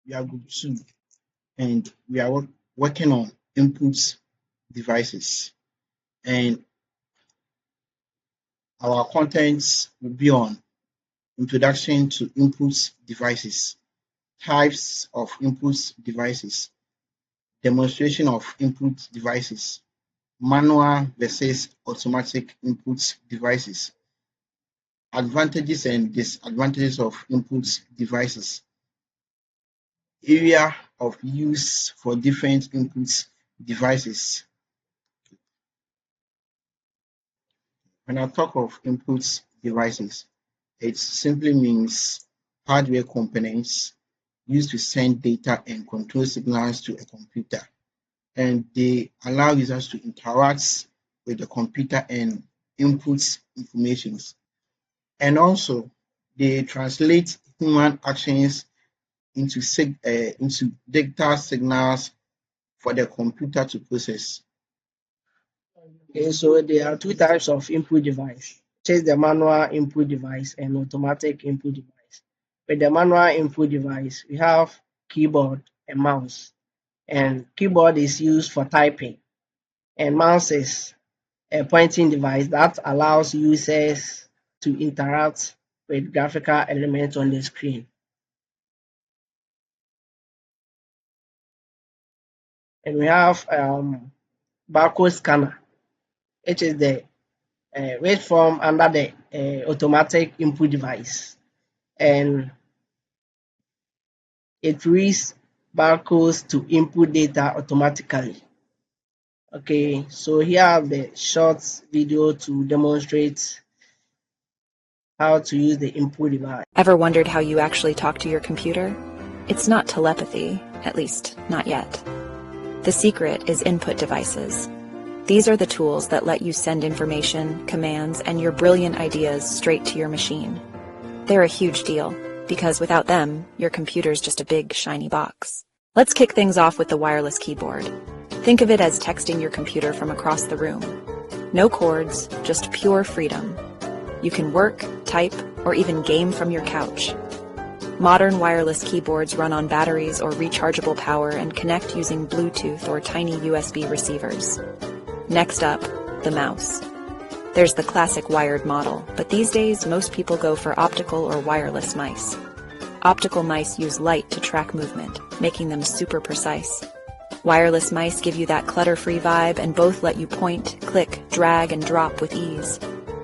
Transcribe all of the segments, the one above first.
we are group 2, and we are working on input devices. And our contents will be on introduction to input devices, types of input devices, demonstration of input devices, manual versus automatic input devices, advantages and disadvantages of input devices, area of use for different input devices. When I talk of input devices, it simply means hardware components used to send data and control signals to a computer, and they allow users to interact with the computer and input informations. And also, they translate human actions into data signals for the computer to process. Okay, so there are two types of input device, which is the manual input device and automatic input device. With the manual input device, we have keyboard and mouse. And keyboard is used for typing, and mouse is a pointing device that allows users to interact with graphical elements on the screen. And we have barcode scanner, which is the which form under the automatic input device, and it reads barcodes to input data automatically. Okay, so here I have the short video to demonstrate how to use the input device. Ever wondered how you actually talk to your computer? It's not telepathy, at least not yet. The secret is input devices. These are the tools that let you send information, commands, and your brilliant ideas straight to your machine. They're a huge deal, because without them, your computer's just a big, shiny box. Let's kick things off with the wireless keyboard. Think of it as texting your computer from across the room. No cords, just pure freedom. You can work, type, or even game from your couch. Modern wireless keyboards run on batteries or rechargeable power and connect using Bluetooth or tiny USB receivers. Next up, the mouse. There's the classic wired model, but these days most people go for optical or wireless mice. Optical mice use light to track movement, making them super precise. Wireless mice give you that clutter-free vibe and both let you point, click, drag, and drop with ease.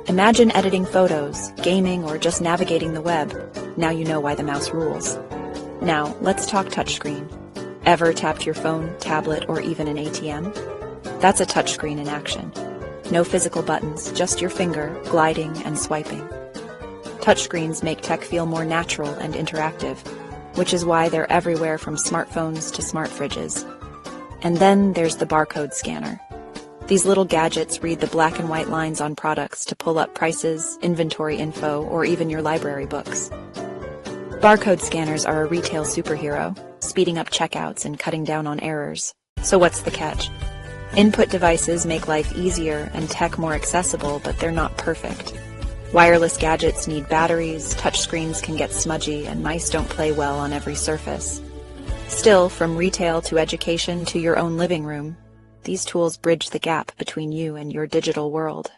Imagine editing photos, gaming, or just navigating the web. Now you know why the mouse rules. Now, let's talk touchscreen. Ever tapped your phone, tablet, or even an ATM? That's a touchscreen in action. No physical buttons, just your finger, gliding and swiping. Touchscreens make tech feel more natural and interactive, which is why they're everywhere from smartphones to smart fridges. And then there's the barcode scanner. These little gadgets read the black and white lines on products to pull up prices, inventory info, or even your library books. Barcode scanners are a retail superhero, speeding up checkouts and cutting down on errors. So what's the catch? Input devices make life easier and tech more accessible, but they're not perfect. Wireless gadgets need batteries, touchscreens can get smudgy, and mice don't play well on every surface. Still, from retail to education to your own living room, these tools bridge the gap between you and your digital world.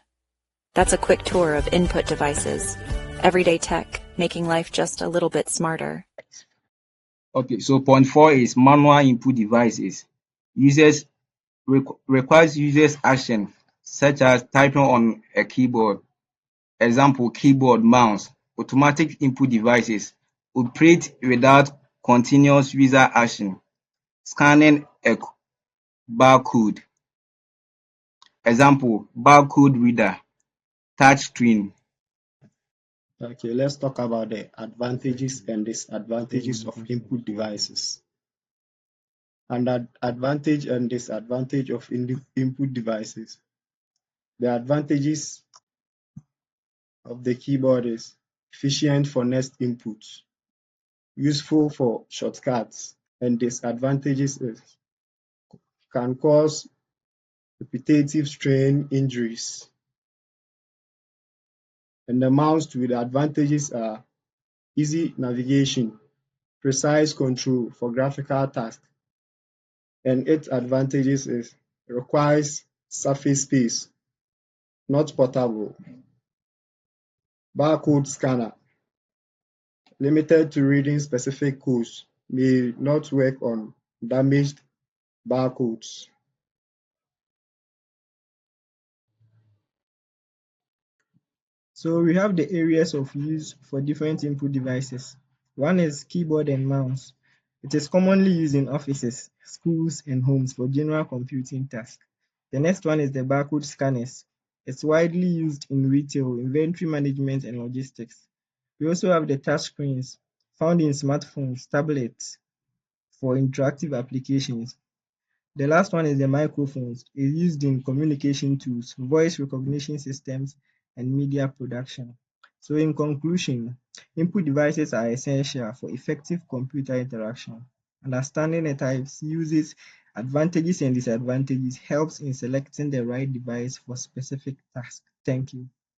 That's a quick tour of input devices, everyday tech, making life just a little bit smarter. Okay, so point 4 is manual input devices. Requires users action, such as typing on a keyboard. Example, keyboard, mouse. Automatic input devices operate without continuous user action. Scanning a barcode. Example, barcode reader, touch screen. Okay, let's talk about the advantages and disadvantages of input devices. And advantage and disadvantage of input devices. The advantages of the keyboard is efficient for next inputs, useful for shortcuts, and disadvantages is can cause repetitive strain injuries. And the mouse with the advantages are easy navigation, precise control for graphical tasks, and its advantages is it requires surface space, not portable. Barcode scanner, limited to reading specific codes, may not work on damaged barcodes. So we have the areas of use for different input devices. One is keyboard and mouse. It is commonly used in offices, schools, and homes for general computing tasks. The next one is the barcode scanners. It's widely used in retail, inventory management, and logistics. We also have the touch screens found in smartphones, tablets for interactive applications. The last one is the microphones. It's used in communication tools, voice recognition systems, and media production. So in conclusion, input devices are essential for effective computer interaction. Understanding the types, uses, advantages, and disadvantages helps in selecting the right device for specific tasks. Thank you.